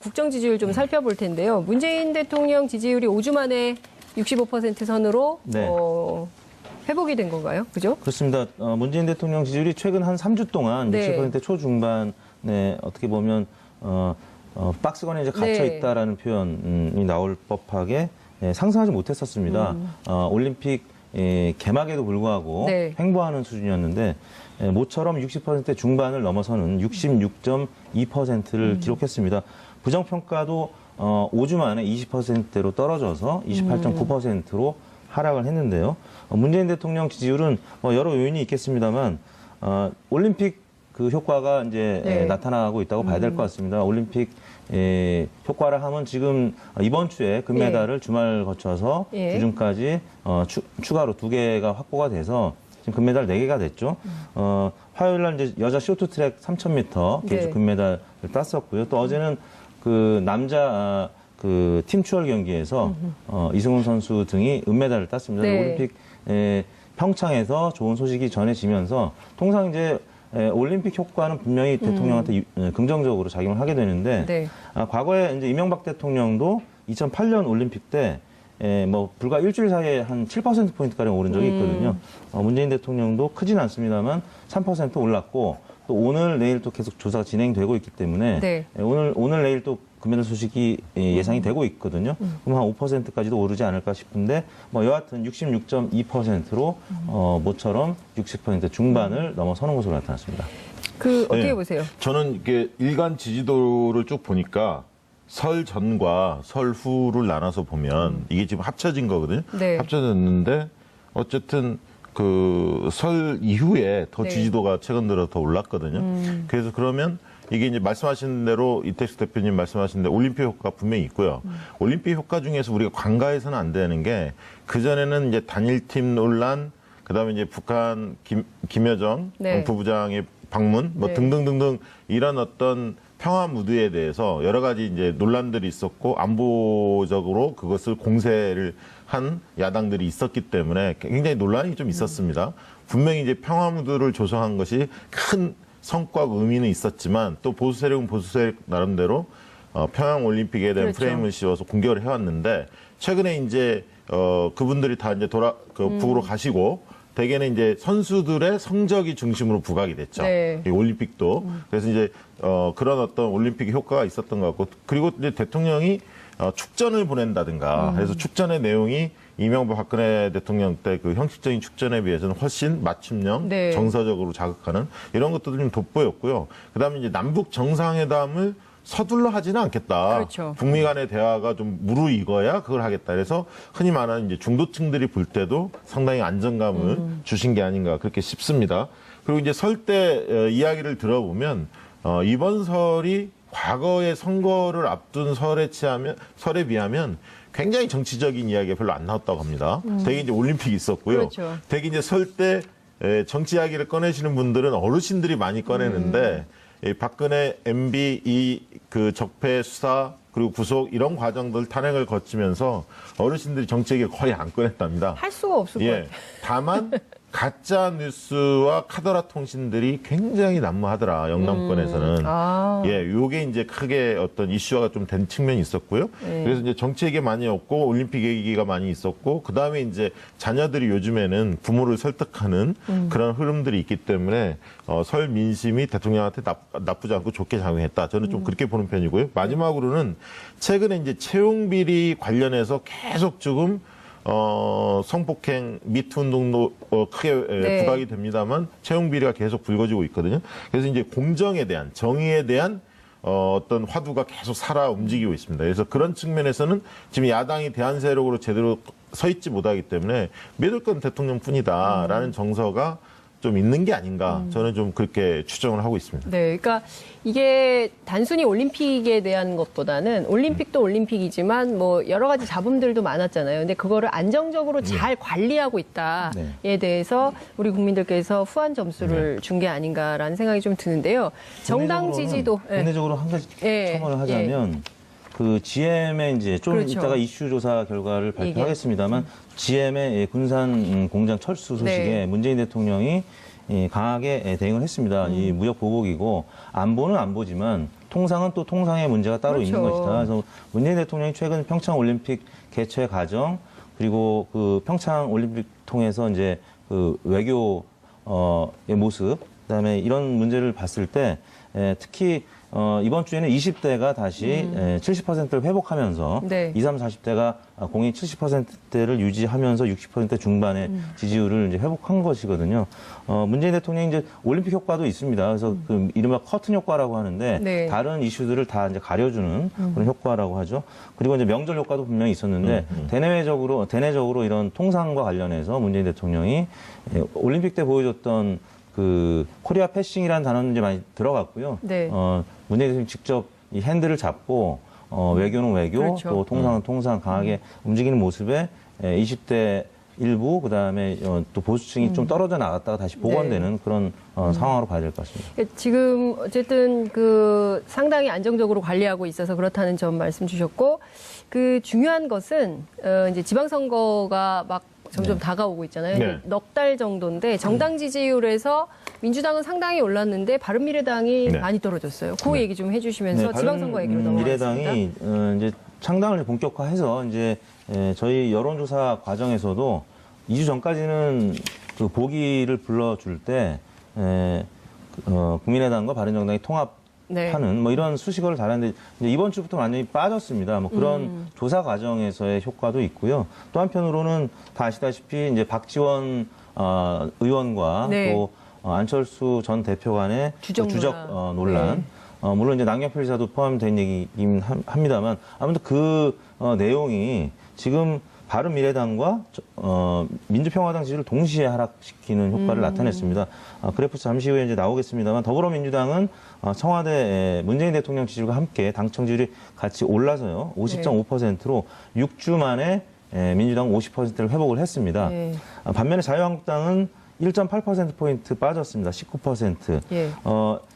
국정 지지율 좀 살펴볼 텐데요. 문재인 대통령 지지율이 5주 만에 65% 선으로 네. 회복이 된 건가요? 그죠? 그렇습니다. 문재인 대통령 지지율이 최근 한 3주 동안 네. 60% 초중반에 어떻게 보면 박스권에 이제 갇혀 네. 있다라는 표현이 나올 법하게 상상하지 못했었습니다. 올림픽 개막에도 불구하고 네. 횡보하는 수준이었는데 모처럼 60% 중반을 넘어서는 66.2%를 기록했습니다. 부정평가도 5주 만에 20%대로 떨어져서 28.9%로 하락을 했는데요. 문재인 대통령 지지율은 여러 요인이 있겠습니다만 올림픽 그 효과가 이제 네. 나타나고 있다고 봐야 될 것 같습니다. 올림픽 효과를 하면 지금 이번 주에 금메달을 주말 거쳐서 예. 주중까지 추가로 2개가 확보가 돼서 지금 금메달 4개가 됐죠. 화요일 날 이제 여자 쇼트트랙 3000m 개주 네. 금메달을 땄었고요. 또 어제는 그 남자 그 팀추월 경기에서 이승훈 선수 등이 은메달을 땄습니다. 네. 올림픽 평창에서 좋은 소식이 전해지면서 통상 이제 올림픽 효과는 분명히 대통령한테 긍정적으로 작용을 하게 되는데 네. 과거에 이제 이명박 대통령도 2008년 올림픽 때 불과 일주일 사이에 한 7%포인트가량 오른 적이 있거든요. 문재인 대통령도 크진 않습니다만 3% 올랐고 또 오늘 내일 또 계속 조사가 진행되고 있기 때문에 네. 오늘 내일 또 금메달 소식이 예상이 되고 있거든요. 그럼 한 5%까지도 오르지 않을까 싶은데 여하튼 66.2%로 모처럼 60% 중반을 넘어서는 것으로 나타났습니다. 어떻게 네. 보세요? 저는 이게 일간 지지도를 쭉 보니까 설 전과 설 후를 나눠서 보면 이게 지금 합쳐진 거거든요. 네. 합쳐졌는데 어쨌든 그 설 이후에 더 네. 지지도가 최근 들어 더 올랐거든요. 그래서 그러면 이게 이제 말씀하신 대로 이택수 대표님 말씀하신 대로 올림픽 효과가 분명히 있고요. 올림픽 효과 중에서 우리가 간과해서는 안 되는 게 그전에는 이제 단일팀 논란, 그다음에 이제 북한 김여정 네. 부부장의 방문 네. 등등등등 이런 어떤 평화 무드에 대해서 여러 가지 이제 논란들이 있었고 안보적으로 그것을 공세를 한 야당들이 있었기 때문에 굉장히 논란이 좀 있었습니다. 분명히 이제 평화 무드를 조성한 것이 큰 성과와 의미는 있었지만 또 보수 세력은 보수 세력 나름대로 평양 올림픽에 대한 그렇죠. 프레임을 씌워서 공격을 해왔는데 최근에 이제 그분들이 다 이제 북으로 가시고 대개는 이제 선수들의 성적이 중심으로 부각이 됐죠. 네. 이 올림픽도. 그래서 이제 그런 어떤 올림픽의 효과가 있었던 것 같고 그리고 이제 대통령이 축전을 보낸다든가 그래서 축전의 내용이 이명박 박근혜 대통령 때 그 형식적인 축전에 비해서는 훨씬 맞춤형, 네. 정서적으로 자극하는 이런 것들도 좀 돋보였고요. 그다음에 이제 남북 정상회담을 서둘러 하지는 않겠다. 그렇죠. 북미 간의 대화가 좀 무르익어야 그걸 하겠다. 그래서 흔히 말하는 이제 중도층들이 볼 때도 상당히 안정감을 주신 게 아닌가 그렇게 싶습니다. 그리고 이제 설 때 이야기를 들어보면 이번 설이 과거의 선거를 앞둔 설에 비하면 굉장히 정치적인 이야기가 별로 안 나왔다고 합니다. 되게 이제 올림픽이 있었고요. 그렇죠. 되게 이제 설 때 정치 이야기를 꺼내시는 분들은 어르신들이 많이 꺼내는데 이 박근혜 MB 그 적폐 수사 그리고 구속 이런 과정들 탄핵을 거치면서 어르신들이 정치 얘기를 거의 안 꺼냈답니다. 할 수가 없을 것 같아요. 다만 가짜 뉴스와 카더라 통신들이 굉장히 난무하더라 영남권에서는. 요게 이제 크게 어떤 이슈화가 좀 된 측면이 있었고요. 네. 그래서 이제 정치 얘기 많이 없고 올림픽 얘기가 많이 있었고 그 다음에 이제 자녀들이 요즘에는 부모를 설득하는 그런 흐름들이 있기 때문에 설 민심이 대통령한테 나쁘지 않고 좋게 작용했다. 저는 좀 그렇게 보는 편이고요. 마지막으로는 최근에 이제 채용 비리 관련해서 계속 지금 성폭행 미투 운동도 크게 네. 부각이 됩니다만 채용 비리가 계속 불거지고 있거든요. 그래서 이제 공정에 대한 정의에 대한 어떤 화두가 계속 살아 움직이고 있습니다. 그래서 그런 측면에서는 지금 야당이 대안 세력으로 제대로 서 있지 못하기 때문에 믿을 건 대통령뿐이다라는 정서가 좀 있는 게 아닌가 저는 좀 그렇게 추정을 하고 있습니다. 네, 그러니까 이게 단순히 올림픽에 대한 것보다는 올림픽도 올림픽이지만 여러 가지 잡음들도 많았잖아요. 근데 그거를 안정적으로 잘 관리하고 있다에 대해서 우리 국민들께서 후한 점수를 준 게 아닌가라는 생각이 좀 드는데요. 정당 지지도 국내적으로 한 가지 예. 첨언을 하자면 그 GM의 이제 좀 그렇죠. 이따가 이슈 조사 결과를 발표하겠습니다만 GM의 군산 공장 철수 소식에 네. 문재인 대통령이 강하게 대응을 했습니다. 이 무역 보복이고 안보는 안보지만 통상은 또 통상의 문제가 따로 그렇죠. 있는 것이다. 그래서 문재인 대통령이 최근 평창 올림픽 개최 과정 그리고 그 평창 올림픽 통해서 이제 그 외교의 모습 그다음에 이런 문제를 봤을 때 특히 이번 주에는 20대가 다시 70%를 회복하면서 네. 20, 30, 40대가 공익 70%대를 유지하면서 60% 중반의 지지율을 이제 회복한 것이거든요. 문재인 대통령이 이제 올림픽 효과도 있습니다. 그래서 그 이른바 커튼 효과라고 하는데 네. 다른 이슈들을 다 이제 가려주는 그런 효과라고 하죠. 그리고 이제 명절 효과도 분명히 있었는데 대내적으로 이런 통상과 관련해서 문재인 대통령이 올림픽 때 보여줬던 그 코리아 패싱이라는 단어는 이제 많이 들어갔고요. 네. 문재인 대통령이 직접 이 핸들을 잡고 외교는 외교, 그렇죠. 또 통상은 통상 강하게 움직이는 모습에 20대 일부 그다음에 또 보수층이 좀 떨어져 나갔다가 다시 복원되는 그런 상황으로 봐야 될 것 같습니다. 지금 어쨌든 그 상당히 안정적으로 관리하고 있어서 그렇다는 점 말씀 주셨고 그 중요한 것은 이제 지방선거가 막 점점 다가오고 있잖아요. 네. 넉 달 정도인데 정당 지지율에서 민주당은 상당히 올랐는데 바른미래당이 네. 많이 떨어졌어요. 그 얘기 좀 해주시면서 지방선거 얘기로 넘어가겠습니다. 미래당이 이제 창당을 본격화해서 이제 저희 여론조사 과정에서도 2주 전까지는 그 보기를 불러줄 때 국민의당과 바른정당이 통합하는 뭐 이런 수식어를 달았는데 이제 이번 주부터 완전히 빠졌습니다. 뭐 그런 조사 과정에서의 효과도 있고요. 또 한편으로는 다 아시다시피 이제 박지원 의원과 네. 또 안철수 전 대표 간의 주적 논란. 네. 물론 이제 낭영표 지사도 포함된 얘기긴 합니다만 아무튼 그 내용이 지금 바른미래당과 민주평화당 지지를 동시에 하락시키는 효과를 나타냈습니다. 그래프 잠시 후에 이제 나오겠습니다만 더불어민주당은 청와대 문재인 대통령 지지율과 함께 당 청지율이 같이 올라서요. 50.5%로 6주 만에 민주당 50%를 회복을 했습니다. 네. 반면에 자유한국당은 1.8%포인트 빠졌습니다. 19%. 예.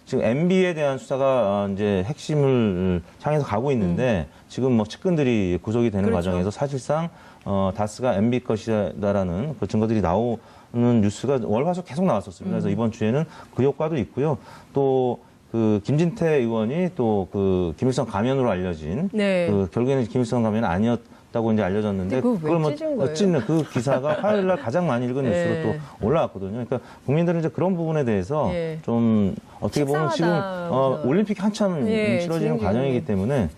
지금 MB에 대한 수사가 이제 핵심을 향해서 가고 있는데 지금 뭐 측근들이 구속이 되는 그렇죠. 과정에서 사실상 다스가 MB 것이라는 그 증거들이 나오는 뉴스가 월화수 계속 나왔었습니다. 그래서 이번 주에는 그 효과도 있고요. 또 그 김진태 의원이 또 그 김일성 가면으로 알려진 네. 그 결국에는 김일성 가면은 아니었다고 이제 알려졌는데 근데 그걸 왜 뭐 찢은 거예요? 찢는 그 기사가 화요일 날 가장 많이 읽은 네. 뉴스로 또 올라왔거든요. 그러니까 국민들은 이제 그런 부분에 대해서 예. 좀 어떻게 보면 지금 식상하다. 올림픽 한참 예, 치러지는 진행되는 과정이기 때문에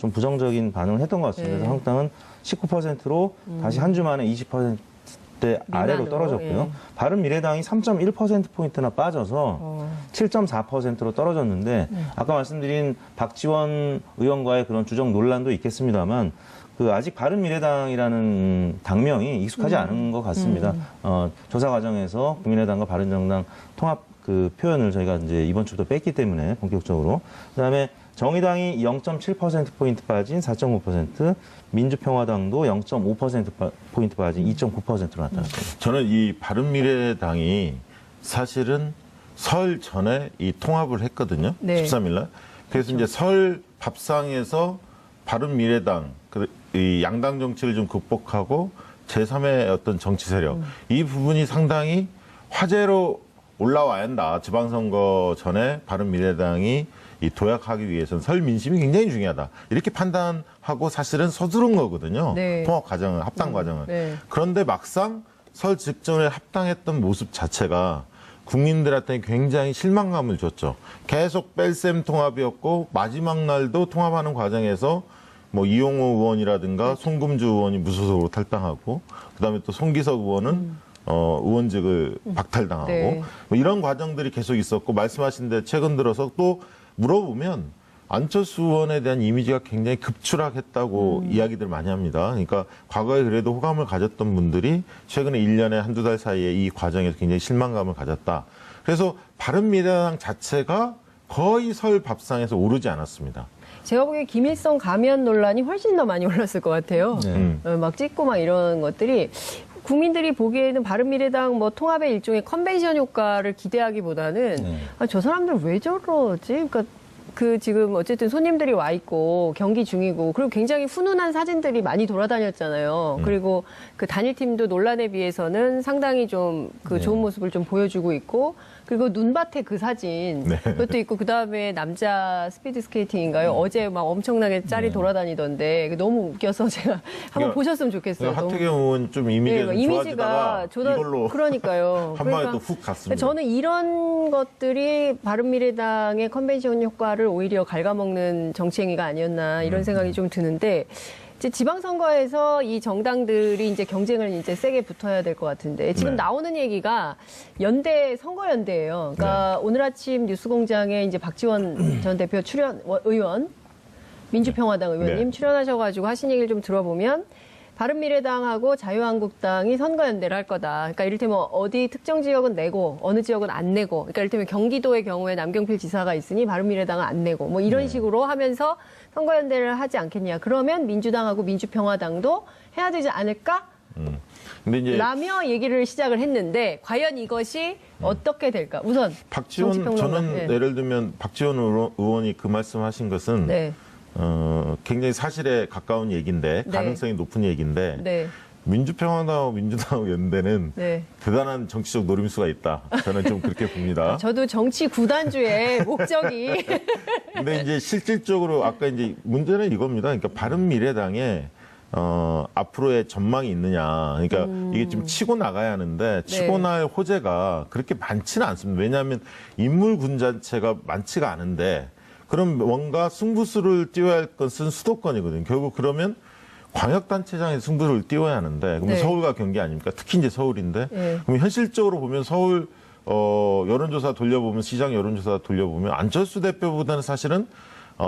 좀 부정적인 반응을 했던 것 같습니다. 예. 그래서 한국당은 19%로 다시 한 주 만에 20%대 아래로 미만으로, 떨어졌고요. 예. 바른미래당이 3.1%포인트나 빠져서 7.4%로 떨어졌는데 아까 말씀드린 박지원 의원과의 그런 주적 논란도 있겠습니다만 그 아직 바른미래당이라는 당명이 익숙하지 않은 것 같습니다. 조사 과정에서 국민의당과 바른정당 통합 그 표현을 저희가 이제 이번 주부터 뺐기 때문에 본격적으로 그다음에 정의당이 0.7%포인트 빠진 4.9%, 민주평화당도 0.5%포인트 빠진 2.9%로 나타났습니다. 저는 이 바른미래당이 사실은 설 전에 이 통합을 했거든요. 네. 13일 날. 그래서 이제 설 밥상에서 바른미래당, 이 양당 정치를 좀 극복하고 제3의 어떤 정치 세력, 이 부분이 상당히 화제로 올라와야 한다. 지방선거 전에 바른미래당이 이 도약하기 위해서는 설 민심이 굉장히 중요하다. 이렇게 판단하고 사실은 서두른 거거든요. 네. 통합 과정을, 합당 과정을. 네. 그런데 막상 설 직전에 합당했던 모습 자체가 국민들한테 굉장히 실망감을 줬죠. 계속 뺄셈 통합이었고 마지막 날도 통합하는 과정에서 뭐 이용호 의원이라든가 송금주 의원이 무소속으로 탈당하고 그다음에 또 송기석 의원은 의원직을 박탈당하고 네. 뭐 이런 과정들이 계속 있었고 말씀하신 데 최근 들어서 또 물어보면 안철수 의원에 대한 이미지가 굉장히 급추락했다고 이야기들 많이 합니다. 그러니까 과거에 그래도 호감을 가졌던 분들이 최근에 1년에 한두 달 사이에 이 과정에서 굉장히 실망감을 가졌다. 그래서 바른미래당 자체가 거의 설 밥상에서 오르지 않았습니다. 제가 보기에 김일성 가면 논란이 훨씬 더 많이 올랐을 것 같아요. 막 찍고 막 이런 것들이 국민들이 보기에는 바른미래당 뭐 통합의 일종의 컨벤션 효과를 기대하기보다는 저 사람들 왜 저러지? 그러니까 그 지금 어쨌든 손님들이 와 있고 경기 중이고 그리고 굉장히 훈훈한 사진들이 많이 돌아다녔잖아요. 그리고 그 단일팀도 논란에 비해서는 상당히 좀 그 좋은 모습을 좀 보여주고 있고 그리고 눈밭에 그 사진 그것도 있고 그다음에 남자 스피드 스케이팅인가요? 어제 막 엄청나게 짤이 돌아다니던데 너무 웃겨서 제가 한번 보셨으면 좋겠어요. 하태경 의원 좀 이미지가 이미지가 이걸로 그러니까요. 한 방에 또 훅 갔습니다. 저는 이런 것들이 바른미래당의 컨벤션 효과를 오히려 갉아먹는 정치행위가 아니었나 이런 생각이 좀 드는데 이제 지방선거에서 이 정당들이 이제 경쟁을 이제 세게 붙어야 될 것 같은데 지금 나오는 얘기가 선거연대예요. 그러니까 오늘 아침 뉴스공장에 이제 박지원 전 대표 의원, 민주평화당 의원님 출연하셔가지고 하신 얘기를 좀 들어보면 바른미래당하고 자유한국당이 선거연대를 할 거다. 그러니까 이를테면 어디 특정 지역은 내고 어느 지역은 안 내고 그러니까 이를테면 경기도의 경우에 남경필 지사가 있으니 바른미래당은 안 내고 뭐 이런 식으로 하면서 선거연대를 하지 않겠냐. 그러면 민주당하고 민주평화당도 해야 되지 않을까? 근데 이제 라며 얘기를 시작을 했는데 과연 이것이 어떻게 될까? 우선 박지원 저는 예를 들면 박지원 의원이 그 말씀하신 것은 굉장히 사실에 가까운 얘기인데 가능성이 높은 얘기인데 민주평화당하고 민주당 연대는 대단한 정치적 노림수가 있다. 저는 좀 그렇게 봅니다. 저도 정치 구단주의 목적이. 근데 이제 실질적으로 아까 이제 문제는 이겁니다. 그러니까 바른미래당에 앞으로의 전망이 있느냐. 그러니까 이게 좀 치고 나가야 하는데 치고 나갈 호재가 그렇게 많지는 않습니다. 왜냐하면 인물 군단체가 많지가 않은데 그럼 뭔가 승부수를 띄워야 할 것은 수도권이거든요. 결국 그러면 광역단체장의 승부를 띄워야 하는데 그럼 서울과 경기 아닙니까? 특히 이제 서울인데 그럼 현실적으로 보면 서울 여론조사 돌려보면 시장 여론조사 돌려보면 안철수 대표보다는 사실은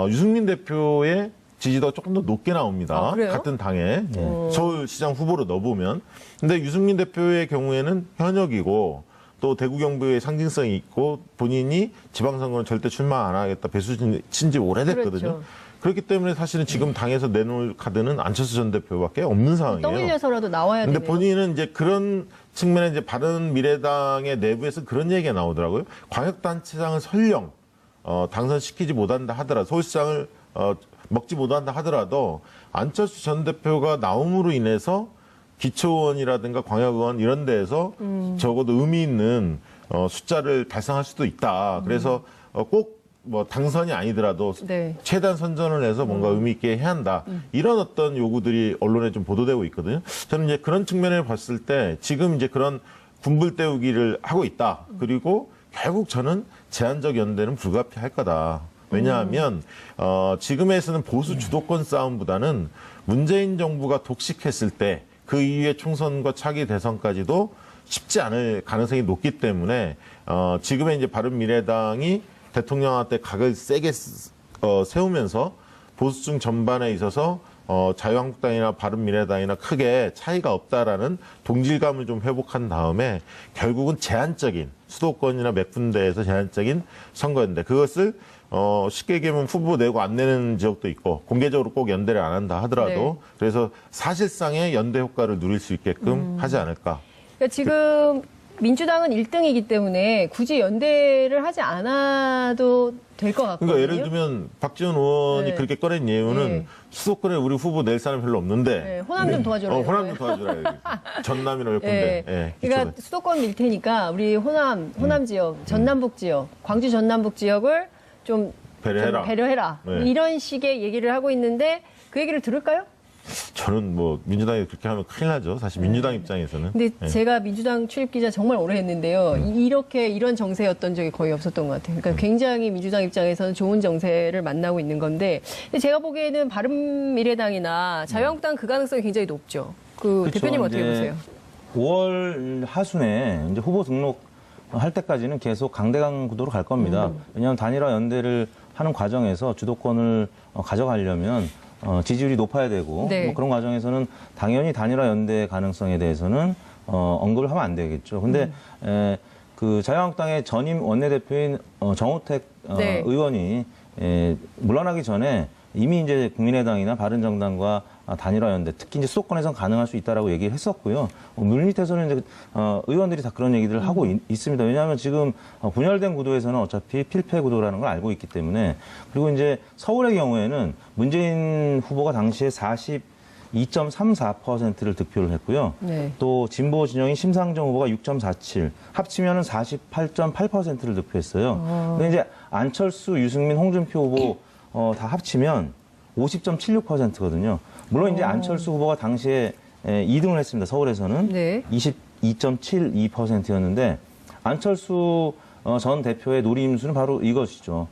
유승민 대표의 지지도가 조금 더 높게 나옵니다. 같은 당에 서울시장 후보로 넣어보면. 근데 유승민 대표의 경우에는 현역이고 또 대구 경북의 상징성이 있고 본인이 지방선거는 절대 출마 안 하겠다 배수 친지 오래됐거든요. 그렇기 때문에 사실은 지금 당에서 내놓을 카드는 안철수 전 대표밖에 없는 상황이에요. 떠밀려서라도 나와야 되네요. 근데 본인은 이제 그런 측면에 이제 바른미래당의 내부에서 그런 얘기가 나오더라고요. 광역단체장을 설령 당선시키지 못한다 하더라도 서울시장을 먹지 못한다 하더라도 안철수 전 대표가 나옴으로 인해서 기초의원이라든가 광역의원 이런 데에서 적어도 의미 있는 숫자를 달성할 수도 있다. 그래서 꼭 뭐 당선이 아니더라도 최대한 선전을 해서 뭔가 의미 있게 해야 한다. 이런 어떤 요구들이 언론에 좀 보도되고 있거든요. 저는 이제 그런 측면을 봤을 때 지금 이제 그런 군불 때우기를 하고 있다. 그리고 결국 저는 제한적 연대는 불가피할 거다. 왜냐하면 지금에서는 보수 주도권 싸움보다는 문재인 정부가 독식했을 때 그 이후에 총선과 차기 대선까지도 쉽지 않을 가능성이 높기 때문에 지금의 이제 바른미래당이 대통령한테 각을 세게 세우면서 보수층 전반에 있어서 자유한국당이나 바른미래당이나 크게 차이가 없다라는 동질감을 좀 회복한 다음에 결국은 제한적인 수도권이나 몇 군데에서 제한적인 선거인데 그것을 쉽게 얘기하면 후보 내고 안 내는 지역도 있고 공개적으로 꼭 연대를 안 한다 하더라도 그래서 사실상의 연대 효과를 누릴 수 있게끔 하지 않을까. 그러니까 지금 민주당은 1등이기 때문에 굳이 연대를 하지 않아도 될 것 같거든요. 그러니까 예를 들면 박지원 의원이 그렇게 꺼낸 이유는 수도권에 우리 후보 낼 사람 별로 없는데 호남 좀 도와줘라. 호남 좀 도와줘라. 전남이나 몇 군데. 그러니까 수도권 밀 테니까 우리 호남 지역, 전남북 지역, 광주 전남북 지역을 좀 배려해라. 이런 식의 얘기를 하고 있는데 그 얘기를 들을까요? 저는 뭐 민주당이 그렇게 하면 큰일 나죠. 사실 민주당 입장에서는. 근데 제가 민주당 출입 기자 정말 오래 했는데요. 이런 정세였던 적이 거의 없었던 것 같아요. 그러니까 굉장히 민주당 입장에서는 좋은 정세를 만나고 있는 건데 제가 보기에는 바른미래당이나 자유한국당 그 가능성이 굉장히 높죠. 그렇죠. 대표님 어떻게 보세요? 5월 하순에 이제 후보 등록할 때까지는 계속 강대강 구도로 갈 겁니다. 왜냐하면 단일화 연대를 하는 과정에서 주도권을 가져가려면 지지율이 높아야 되고 뭐 그런 과정에서는 당연히 단일화 연대 가능성에 대해서는 언급을 하면 안 되겠죠. 근데 그 자유한국당의 전임 원내대표인 정호택 의원이 물러나기 전에 이미 이제 국민의당이나 바른정당과 단일화 연대, 특히 이제 수도권에선 가능할 수 있다라고 얘기를 했었고요. 물밑에서는 이제 의원들이 다 그런 얘기를 하고 있습니다. 왜냐하면 지금 분열된 구도에서는 어차피 필패 구도라는 걸 알고 있기 때문에. 그리고 이제 서울의 경우에는 문재인 후보가 당시에 42.34%를 득표를 했고요. 네. 또 진보 진영인 심상정 후보가 6.47, 합치면은 48.8%를 득표했어요. 근데 이제 안철수, 유승민, 홍준표 후보 다 합치면 50.76%거든요. 물론 이제 안철수 후보가 당시에 2등을 했습니다. 서울에서는 네. 22.72%였는데 안철수 전 대표의 노림수는 바로 이것이죠.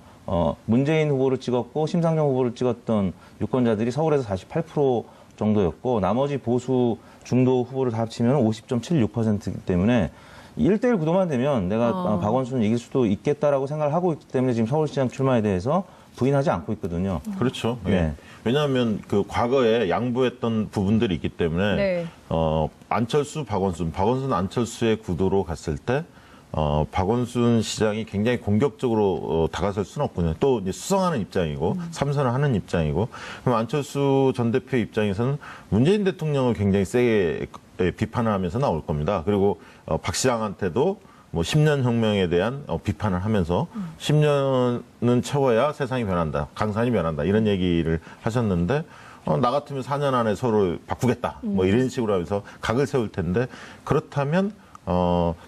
문재인 후보를 찍었고 심상정 후보를 찍었던 유권자들이 서울에서 48% 정도였고 나머지 보수 중도 후보를 다 합치면 50.76%이기 때문에 1대1 구도만 되면 내가 박원순을 이길 수도 있겠다라고 생각을 하고 있기 때문에 지금 서울시장 출마에 대해서 부인하지 않고 있거든요. 그렇죠. 네. 예. 왜냐하면 그 과거에 양보했던 부분들이 있기 때문에 네. 안철수, 박원순, 안철수의 구도로 갔을 때 박원순 시장이 굉장히 공격적으로 다가설 수는 없군요. 또 이제 수성하는 입장이고 삼선을 하는 입장이고 그럼 안철수 전 대표 입장에서는 문재인 대통령을 굉장히 세게 비판을 하면서 나올 겁니다. 그리고 박 시장한테도 뭐 10년 혁명에 대한 비판을 하면서 10년은 채워야 세상이 변한다. 강산이 변한다. 이런 얘기를 하셨는데 나 같으면 4년 안에 서로 바꾸겠다. 뭐 이런 식으로 하면서 각을 세울 텐데 그렇다면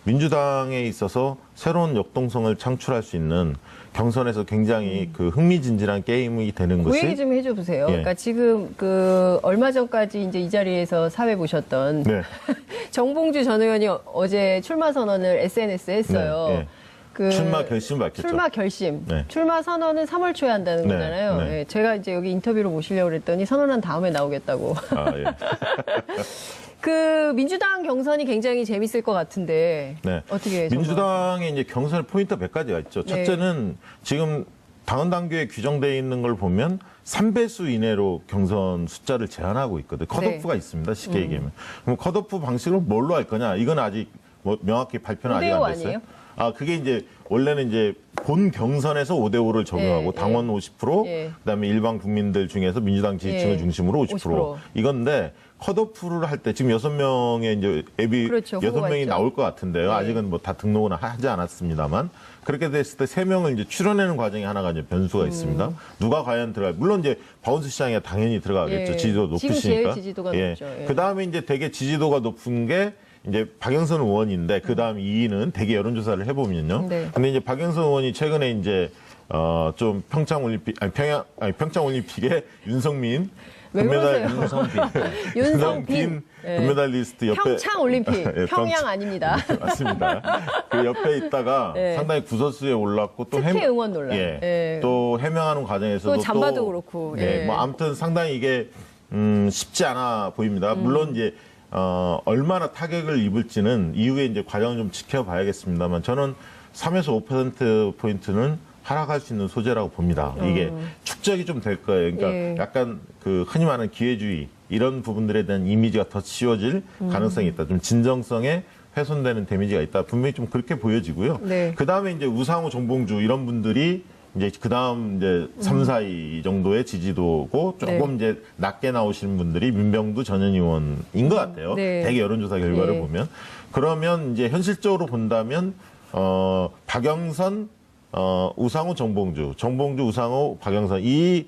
민주당에 있어서 새로운 역동성을 창출할 수 있는 경선에서 굉장히 그 흥미진진한 게임이 되는 그 것이 얘기 좀 해줘보세요. 예. 그러니까 지금 그 얼마 전까지 이제 이 자리에서 사회 보셨던 네. 정봉주 전 의원이 어제 출마 선언을 SNS에 했어요. 네, 예. 그 출마 결심 밝혔죠. 출마 결심. 네. 출마 선언은 3월 초에 한다는 네, 거잖아요. 네. 예, 제가 이제 여기 인터뷰로 모시려고 그랬더니 선언한 다음에 나오겠다고. 아, 예. 그 민주당 경선이 굉장히 재밌을 것 같은데 네. 어떻게 민주당의 이제 경선의 포인트 몇 가지가 있죠. 네. 첫째는 지금 당헌 당규에 규정되어 있는 걸 보면 3배수 이내로 경선 숫자를 제한하고 있거든요. 컷오프가 있습니다. 쉽게 얘기하면. 그럼 컷오프 방식을 뭘로 할 거냐? 이건 아직 뭐 명확히 발표는 아직 5대5 안 됐어요. 아니에요? 아, 그게 이제 원래는 이제 본 경선에서 5대5를 적용하고 예, 당원 50%, 예. 그다음에 일반 국민들 중에서 민주당 지지층을 예. 중심으로 50%. 이건데 컷오프를 할 때 지금 6명의 이제 앱이 그렇죠, 6명이 있죠. 나올 것 같은데요. 네. 아직은 뭐 다 등록은 하지 않았습니다만 그렇게 됐을 때 3명을 이제 추려내는 과정이 하나가 이제 변수가 있습니다. 누가 과연 물론 이제 박원순 시장이 당연히 들어가겠죠. 예. 지지도 지금 높으시니까. 제일 지지도가 높죠. 예. 그다음에 이제 되게 지지도가 높은 게 이제 박영선 의원인데 그다음 2위는 대개 여론조사를 해보면요. 네. 근데 이제 박영선 의원이 최근에 이제 좀 평창 올림픽에 윤성민 왜 그러세요? 윤성빈 예. 금메달리스트 옆에 평창 올림픽 예, 평양 아닙니다. 맞습니다. 그 옆에 있다가 예. 상당히 구설수에 올랐고 또 특혜 응원 논란. 예. 예. 또 해명하는 과정에서도 또 잠바도 그렇고. 예. 예. 뭐 아무튼 상당히 이게 쉽지 않아 보입니다. 물론 이제 얼마나 타격을 입을지는 이후에 이제 과정을 좀 지켜봐야겠습니다만 저는 3에서 5% 포인트는 하락할 수 있는 소재라고 봅니다. 이게 축적이 좀 될 거예요. 그러니까 예. 약간 그 흔히 말하는 기회주의 이런 부분들에 대한 이미지가 더 씌워질 가능성이 있다. 좀 진정성에 훼손되는 데미지가 있다. 분명히 좀 그렇게 보여지고요. 네. 그 다음에 이제 우상호, 정봉주 이런 분들이 이제 그 다음 이제 3, 4위 정도의 지지도고 조금 네. 이제 낮게 나오시는 분들이 민병두 전 의원인 것 같아요. 네. 대개 여론조사 결과를 네. 보면. 그러면 이제 현실적으로 본다면, 박영선, 우상호, 정봉주, 우상호, 박영선 이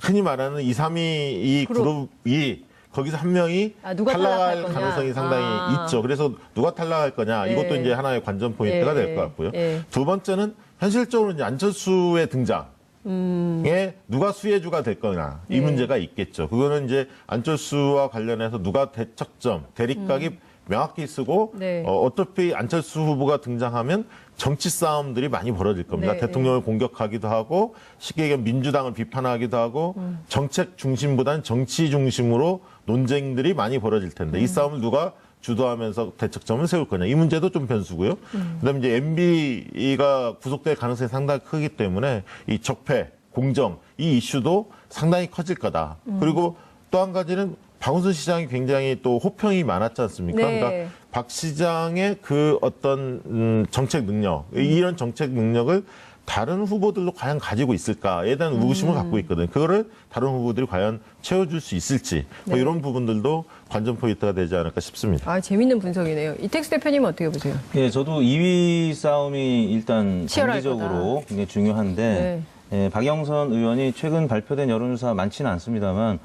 흔히 말하는 2, 3위 이 그룹이 거기서 한 명이 누가 탈락할 거냐? 가능성이 상당히 있죠. 그래서 누가 탈락할 거냐 예. 이것도 이제 하나의 관전 포인트가 예. 될 것 같고요. 예. 두 번째는 현실적으로 이제 안철수의 등장에 누가 수혜주가 될 거냐 이 예. 문제가 있겠죠. 그거는 이제 안철수와 관련해서 누가 대척점, 대립각이 명확히 쓰고 네. 어차피 안철수 후보가 등장하면 정치 싸움들이 많이 벌어질 겁니다. 네, 대통령을 공격하기도 하고 쉽게 얘기하면 민주당을 비판하기도 하고 정책 중심보다는 정치 중심으로 논쟁들이 많이 벌어질 텐데 이 싸움을 누가 주도하면서 대척점을 세울 거냐 이 문제도 좀 변수고요. 그다음에 이제 MB가 구속될 가능성이 상당히 크기 때문에 이 적폐, 공정 이 이슈도 상당히 커질 거다. 그리고 또 한 가지는 박원순 시장이 굉장히 또 호평이 많았지 않습니까? 네. 그러니까 박 시장의 그 어떤 정책 능력, 이런 정책 능력을 다른 후보들도 과연 가지고 있을까에 대한 의구심을 갖고 있거든요. 그거를 다른 후보들이 과연 채워줄 수 있을지 뭐 네. 이런 부분들도 관전 포인트가 되지 않을까 싶습니다. 아, 재밌는 분석이네요. 이택수 대표님은 어떻게 보세요? 예, 저도 2위 싸움이 일단 치열할 단기적으로 굉장히 중요한데 예, 박영선 의원이 최근 발표된 여론조사 많지는 않습니다만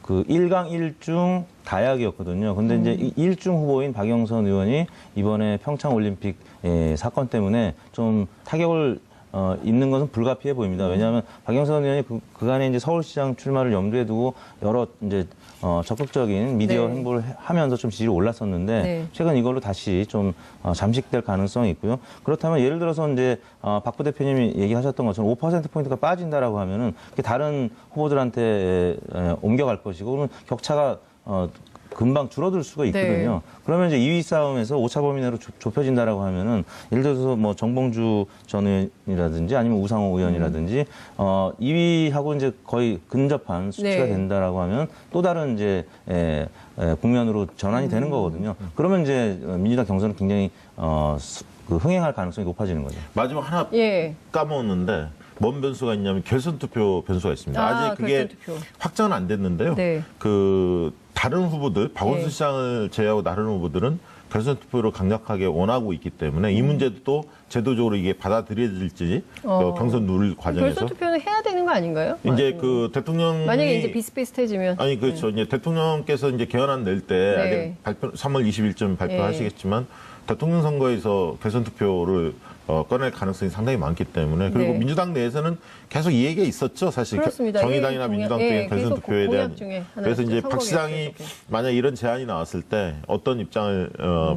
그 1강 1중 다약이었거든요. 근데 이제 이 1중 후보인 박영선 의원이 이번에 평창 올림픽 사건 때문에 좀 타격을 입는 것은 불가피해 보입니다. 왜냐하면 박영선 의원이 그간에 이제 서울시장 출마를 염두에 두고 여러 이제 적극적인 미디어 네. 행보를 하면서 좀 지지율이 올랐었는데 네. 최근 이걸로 다시 좀 잠식될 가능성이 있고요. 그렇다면 예를 들어서 이제 박 부대표님이 얘기하셨던 것처럼 5%포인트가 빠진다라고 하면은 그게 다른 후보들한테 옮겨갈 것이고 그러면 격차가 금방 줄어들 수가 있거든요. 네. 그러면 그러면 이제 2위 싸움에서 오차 범위 내로 좁혀진다라고 하면은 예를 들어서 뭐 정봉주 전 의원이라든지 아니면 우상호 의원이라든지 2위하고 이제 거의 근접한 수치가 네. 된다라고 하면 또 다른 이제 국면으로 전환이 되는 거거든요. 그러면 이제 민주당 경선은 굉장히 그 흥행할 가능성이 높아지는 거죠. 마지막 하나 예. 까먹었는데 뭔 변수가 있냐면 결선 투표 변수가 있습니다. 아직 그게 결선 투표. 확정은 안 됐는데요. 네. 그 다른 후보들 박원순 예. 시장을 제외하고 다른 후보들은 결선 투표를 강력하게 원하고 있기 때문에 이 문제도 또 제도적으로 이게 받아들여질지 경선 룰 과정에서 결선 투표는 해야 되는 거 아닌가요? 이제 그 대통령이 만약에 이제 비슷비슷해지면 아니 그렇죠. 이제 대통령께서 이제 개헌안 낼 때 네. 발표 3월 20일쯤 발표하시겠지만 대통령 선거에서 결선 투표를 꺼낼 가능성이 상당히 많기 때문에 그리고 네. 민주당 내에서는 계속 이 얘기가 있었죠. 사실 그렇습니다. 정의당이나 예, 민주당 공약, 쪽의 예, 결선 계속 투표에 공약 대한 중에 하나였죠. 그래서 이제 선거 박 시장이 계획 쪽에. 만약 이런 제안이 나왔을 때 어떤 입장을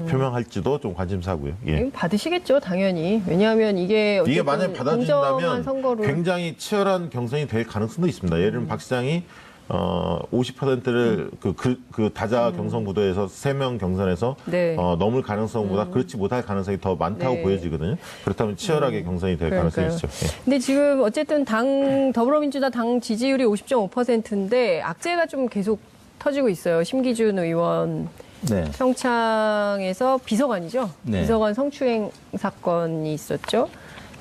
표명할지도 좀 관심사고요. 예. 이건 받으시겠죠, 당연히. 왜냐하면 이게 이게 어쨌든 만약 공정한 받아준다면 선거를 굉장히 치열한 경선이 될 가능성도 있습니다. 예를 들면 박 시장이 50%를 그 다자 경선 구도에서 3명 경선에서 네. 넘을 가능성보다 그렇지 못할 가능성이 더 많다고 네. 보여지거든요. 그렇다면 치열하게 경선이 될 가능성이 그러니까요. 있죠. 예. 근데 지금 어쨌든 더불어민주당 당 지지율이 50.5%인데 악재가 좀 계속 터지고 있어요. 심기준 의원 네. 평창에서 비서관이죠. 네. 비서관 성추행 사건이 있었죠.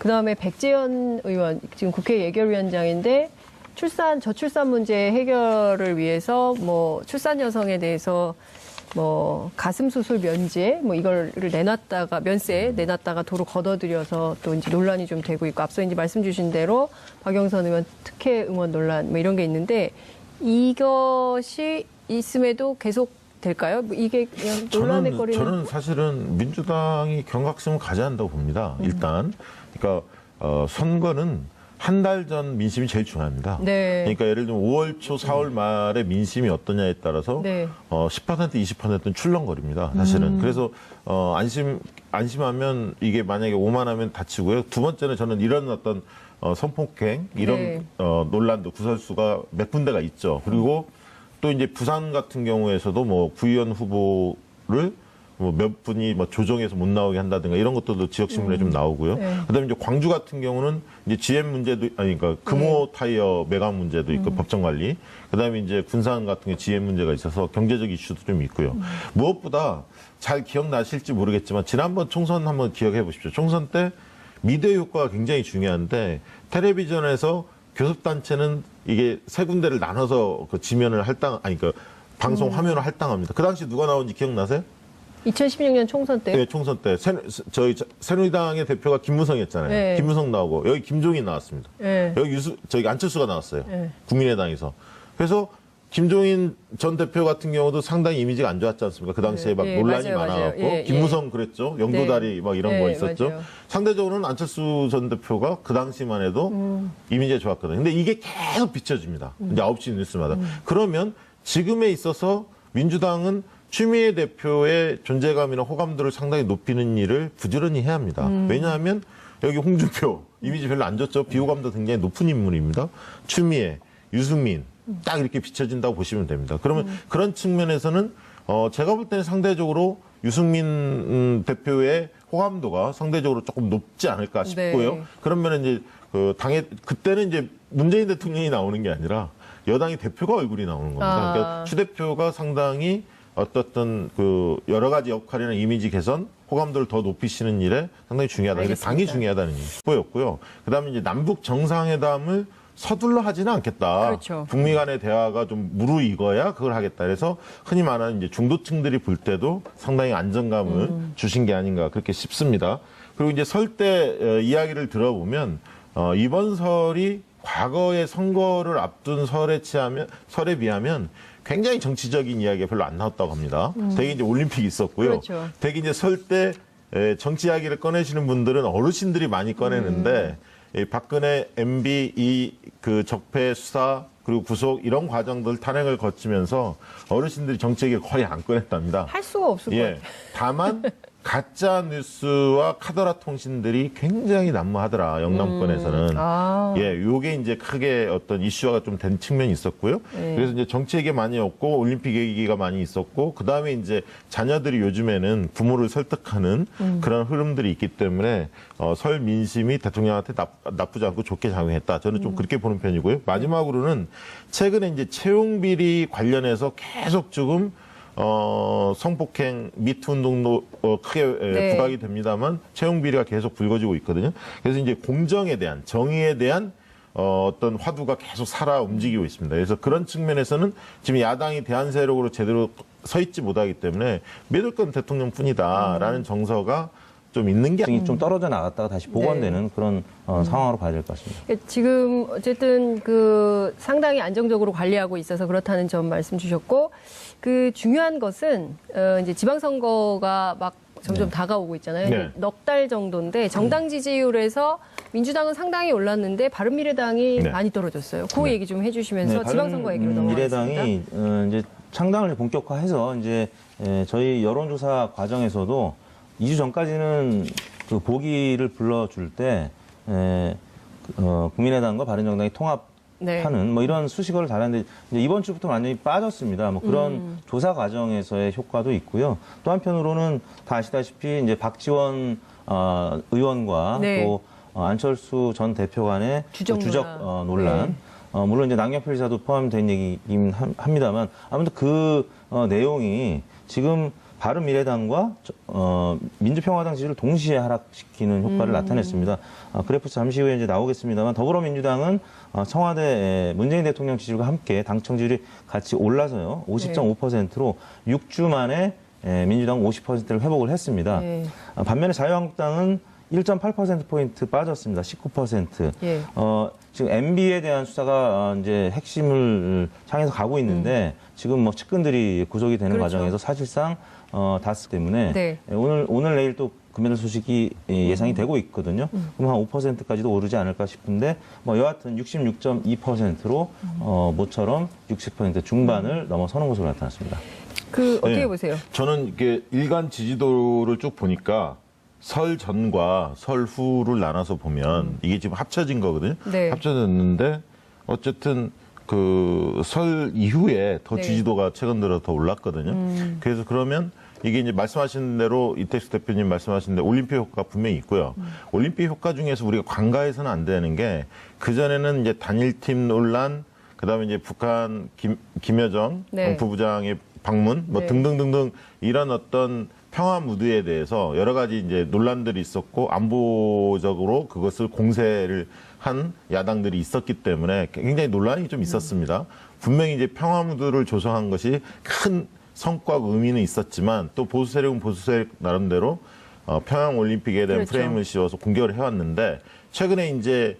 그다음에 백재현 의원 지금 국회 예결위원장인데 저출산 문제 해결을 위해서 뭐 출산 여성에 대해서 뭐 가슴 수술 면제 뭐 이걸 내놨다가 면세 내놨다가 도로 걷어들여서 또 이제 논란이 좀 되고 있고 앞서 이제 말씀 주신 대로 박영선 의원 특혜 응원 논란 뭐 이런 게 있는데 이것이 있음에도 계속 될까요? 뭐 이게 그냥 논란의 거리는 저는 사실은 민주당이 경각심을 가져야 한다고 봅니다. 일단 그러니까 선거는 한 달 전 민심이 제일 중요합니다. 네. 그러니까 예를 들면 5월 초, 4월 말에 민심이 어떠냐에 따라서 네. 10%, 20%는 출렁거립니다. 사실은. 그래서 안심하면 이게 만약에 오만하면 다치고요. 두 번째는 저는 이런 어떤 성폭행 이런 네. 논란도 구설수가 몇 군데가 있죠. 그리고 또 이제 부산 같은 경우에서도 뭐 구의원 후보를 뭐 몇 분이 뭐 조정해서 못 나오게 한다든가 이런 것들도 지역 신문에 좀 나오고요. 네. 그다음에 이제 광주 같은 경우는 이제 GM 문제도 아니 그러니까 금호 타이어 매각 문제도 있고 법정 관리. 그다음에 이제 군산 같은 게 GM 문제가 있어서 경제적 이슈도 좀 있고요. 무엇보다 잘 기억나실지 모르겠지만 지난번 총선 한번 기억해 보십시오. 총선 때 미디어 효과가 굉장히 중요한데 텔레비전에서 교섭단체는 이게 세 군데를 나눠서 그 지면을 그 방송 화면을 할당합니다. 그 당시 누가 나온지 기억나세요? 2016년 총선 때 네, 총선 때 저희 새누리당의 대표가 김무성이었잖아요. 네. 김무성 나오고 여기 김종인 나왔습니다. 네. 여기 저기 안철수가 나왔어요. 네. 국민의당에서. 그래서 김종인 전 대표 같은 경우도 상당히 이미지가 안 좋았지 않습니까? 그 당시에 막 예, 논란이 맞아요, 맞아요. 많아갖고 예, 김무성 그랬죠. 영도다리 막 이런 거 있었죠. 맞아요. 상대적으로는 안철수 전 대표가 그 당시만 해도 이미지가 좋았거든요. 근데 이게 계속 비춰집니다. 이제 9시 뉴스마다. 그러면 지금에 있어서 민주당은 추미애 대표의 존재감이나 호감도를 상당히 높이는 일을 부지런히 해야 합니다. 왜냐하면 여기 홍준표 이미지 별로 안 좋죠. 비호감도 굉장히 높은 인물입니다. 추미애, 유승민 딱 이렇게 비춰진다고 보시면 됩니다. 그러면 그런 측면에서는 제가 볼 때는 상대적으로 유승민 대표의 호감도가 상대적으로 조금 높지 않을까 싶고요. 네. 그러면 이제 그때는 이제 문재인 대통령이 나오는 게 아니라 여당의 대표가 얼굴이 나오는 겁니다. 아. 그러니까 추 대표가 상당히 어떻든 그 여러 가지 역할이나 이미지 개선, 호감도를 더 높이시는 일에 상당히 중요하다. 이게 알겠습니다. 당이 중요하다는 보였고요. 그다음에 이제 남북 정상회담을 서둘러 하지는 않겠다. 그렇죠. 북미 간의 대화가 좀 무르익어야 그걸 하겠다. 그래서 흔히 말하는 이제 중도층들이 볼 때도 상당히 안정감을 주신 게 아닌가 그렇게 싶습니다. 그리고 이제 설 때 이야기를 들어보면 이번 설이 과거의 선거를 앞둔 설에 비하면 굉장히 정치적인 이야기가 별로 안 나왔다고 합니다. 되게 이제 올림픽이 있었고요. 그렇죠. 되게 이제 설 때 정치 이야기를 꺼내시는 분들은 어르신들이 많이 꺼내는데 이 박근혜 MB 그 적폐 수사 그리고 구속 이런 과정들 탄핵을 거치면서 어르신들이 정치 얘기를 거의 안 꺼냈답니다. 할 수가 없을 것 같아요. 다만 가짜 뉴스와 카더라 통신들이 굉장히 난무하더라 영남권에서는. 요게 이제 크게 어떤 이슈화가 좀 된 측면이 있었고요. 그래서 이제 정치 얘기 많이 없고 올림픽 얘기가 많이 있었고 그 다음에 이제 자녀들이 요즘에는 부모를 설득하는 그런 흐름들이 있기 때문에 설 민심이 대통령한테 나쁘지 않고 좋게 작용했다. 저는 좀 그렇게 보는 편이고요. 마지막으로는 최근에 이제 채용 비리 관련해서 계속 조금 성폭행 미투 운동도 크게 부각이 됩니다만 채용 비리가 계속 불거지고 있거든요. 그래서 이제 공정에 대한 정의에 대한 어떤 화두가 계속 살아 움직이고 있습니다. 그래서 그런 측면에서는 지금 야당이 대안 세력으로 제대로 서 있지 못하기 때문에 믿을 건 대통령뿐이다라는 정서가 좀 있는 게 좀 떨어져 나갔다가 다시 복원되는 그런 상황으로 봐야 될 것 같습니다. 지금 어쨌든 그 상당히 안정적으로 관리하고 있어서 그렇다는 점 말씀 주셨고 그 중요한 것은 이제 지방선거가 막 점점 다가오고 있잖아요. 네. 넉 달 정도인데 정당 지지율에서 민주당은 상당히 올랐는데 바른미래당이 네. 많이 떨어졌어요. 그 얘기 좀 해주시면서 지방선거 얘기로 넘어가겠습니다. 미래당이 이제 창당을 국격화해서 이제 저희 여론조사 과정에서도 2주 전까지는 그 보기를 불러줄 때 국민의당과 바른정당이 통합하는 뭐 이런 수식어를 달았는데 이제 이번 주부터 완전히 빠졌습니다. 뭐 그런 조사 과정에서의 효과도 있고요. 또 한편으로는 다 아시다시피 이제 박지원 의원과 또 안철수 전 대표 간의 주적 논란. 물론 이제 남경필 지사도 포함된 얘기긴 합니다만 아무튼 그 내용이 지금 바른미래당과 민주평화당 지지를 동시에 하락시키는 효과를 나타냈습니다. 그래프 잠시 후에 이제 나오겠습니다만 더불어민주당은 청와대 문재인 대통령 지지율과 함께 당청 지지율이 같이 올라서요. 50.5%로 6주 만에 민주당 50%를 회복을 했습니다. 반면에 자유한국당은 1.8%포인트 빠졌습니다. 19%. 지금 MB에 대한 수사가 이제 핵심을 향해서 가고 있는데 지금 뭐 측근들이 구속이 되는 과정에서 사실상 다스 때문에 오늘 내일 또 금요일 소식이 예상이 되고 있거든요. 그럼 한 5%까지도 오르지 않을까 싶은데 뭐 여하튼 66.2%로 모처럼 60% 중반을 넘어서는 것으로 나타났습니다. 그 어떻게 보세요? 저는 이게 일간 지지도를 쭉 보니까 설 전과 설 후를 나눠서 보면 이게 지금 합쳐진 거거든요. 합쳐졌는데 어쨌든 그 설 이후에 더 지지도가 최근 들어 더 올랐거든요. 그래서 그러면 이게 이제 말씀하신 대로 이택수 대표님 말씀하신 대로 올림픽 효과가 분명히 있고요. 올림픽 효과 중에서 우리가 간과해서는 안 되는 게 그전에는 이제 단일팀 논란, 그다음에 이제 북한 김여정 부부장의 방문 뭐 등등등등 이런 어떤 평화 무드에 대해서 여러 가지 이제 논란들이 있었고 안보적으로 그것을 공세를 한 야당들이 있었기 때문에 굉장히 논란이 좀 있었습니다. 분명히 이제 평화 무드를 조성한 것이 큰 성과고 의미는 있었지만 또 보수 세력은 보수 세력 나름대로 평양 올림픽에 대한 프레임을 씌워서 공격을 해왔는데 최근에 이제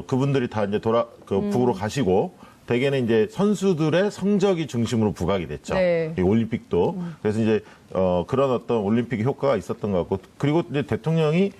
그분들이 다 이제 북으로 가시고 대개는 이제 선수들의 성적이 중심으로 부각이 됐죠. 이 올림픽도. 그래서 이제 그런 어떤 올림픽 효과가 있었던 것 같고 그리고 이제 대통령이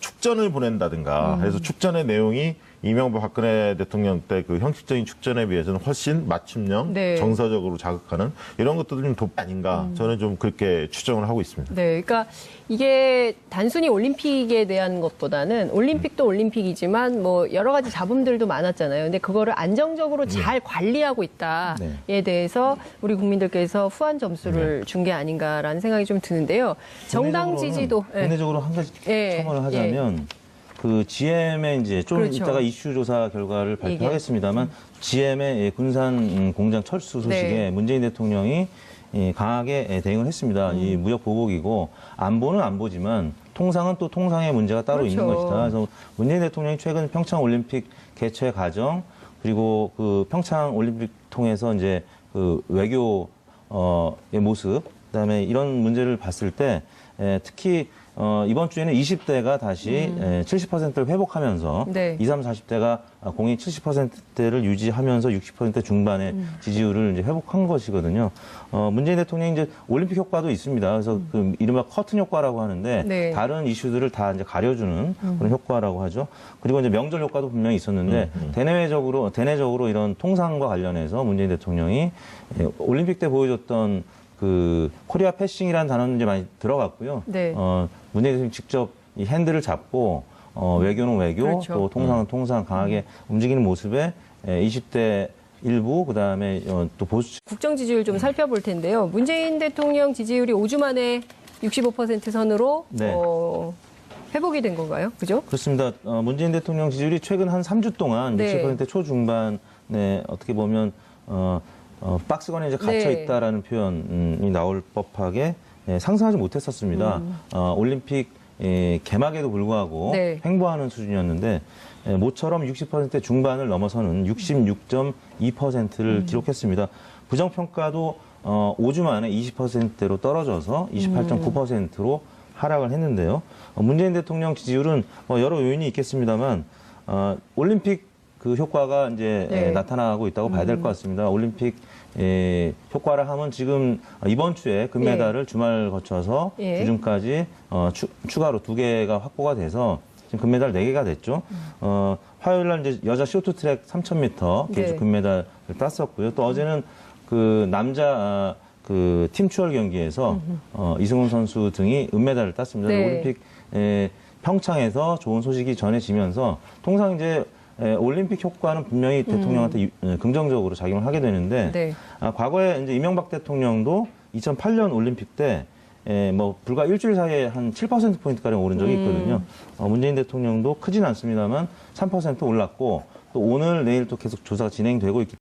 축전을 보낸다든가 그래서 축전의 내용이 이명박 박근혜 대통령 때 그 형식적인 축전에 비해서는 훨씬 맞춤형, 정서적으로 자극하는 이런 것도 좀 돕 아닌가 저는 좀 그렇게 추정을 하고 있습니다. 그러니까 이게 단순히 올림픽에 대한 것보다는 올림픽도 올림픽이지만 뭐 여러 가지 잡음들도 많았잖아요. 근데 그거를 안정적으로 잘 관리하고 있다에 대해서 우리 국민들께서 후한 점수를 준 게 아닌가라는 생각이 좀 드는데요. 정당 지지도 국내적으로 한 가지 첨언을 하자면 그 GM의 이제 좀 이따가 이슈 조사 결과를 발표하겠습니다만 GM의 군산 공장 철수 소식에 문재인 대통령이 강하게 대응을 했습니다. 이 무역 보복이고 안보는 안보지만 통상은 또 통상의 문제가 따로 그렇죠. 있는 것이다. 그래서 문재인 대통령이 최근 평창 올림픽 개최 과정 그리고 그 평창 올림픽 통해서 이제 그 외교의 모습 그다음에 이런 문제를 봤을 때 특히 이번 주에는 20대가 다시 70%를 회복하면서 네. 20, 30, 40대가 공이 70%대를 유지하면서 60% 중반의 지지율을 이제 회복한 것이거든요. 문재인 대통령이 이제 올림픽 효과도 있습니다. 그래서 그 이른바 커튼 효과라고 하는데 네. 다른 이슈들을 다 이제 가려주는 그런 효과라고 하죠. 그리고 이제 명절 효과도 분명히 있었는데 대내적으로 이런 통상과 관련해서 문재인 대통령이 올림픽 때 보여줬던 그 코리아 패싱이라는 단어는 이제 많이 들어갔고요. 네. 문재인 대통령이 직접 이 핸들을 잡고 외교는 외교, 그렇죠. 또 통상은 통상 강하게 움직이는 모습에 20대 일부 그다음에 또 보수 국정 지지율 좀 살펴볼 텐데요. 문재인 대통령 지지율이 5주 만에 65% 선으로 네. 회복이 된 건가요? 그죠? 그렇습니다. 문재인 대통령 지지율이 최근 한 3주 동안 네. 60% 초중반에 어떻게 보면 박스권에 이제 갇혀 네. 있다라는 표현이 나올 법하게 상상하지 못했었습니다. 올림픽 개막에도 불구하고 네. 횡보하는 수준이었는데 모처럼 60% 중반을 넘어서는 66.2%를 기록했습니다. 부정평가도 5주 만에 20%대로 떨어져서 28.9%로 하락을 했는데요. 문재인 대통령 지지율은 여러 요인이 있겠습니다만 올림픽 그 효과가 이제 네. 나타나고 있다고 봐야 될 것 같습니다. 올림픽 효과를 하면 지금 이번 주에 금메달을 주말 거쳐서 예. 주중까지 추가로 2개가 확보가 돼서 지금 금메달 4개가 됐죠. 화요일 날 이제 여자 쇼트트랙 3000m 개주 네. 금메달을 땄었고요. 또 어제는 그 남자 그 팀추월 경기에서 이승훈 선수 등이 은메달을 땄습니다. 네. 올림픽 평창에서 좋은 소식이 전해지면서 통상 이제 올림픽 효과는 분명히 대통령한테 긍정적으로 작용을 하게 되는데 네. 과거에 이제 이명박 대통령도 2008년 올림픽 때 불과 일주일 사이에 한 7% 가량 오른 적이 있거든요. 문재인 대통령도 크진 않습니다만 3% 올랐고 또 오늘 내일 또 계속 조사가 진행되고 있기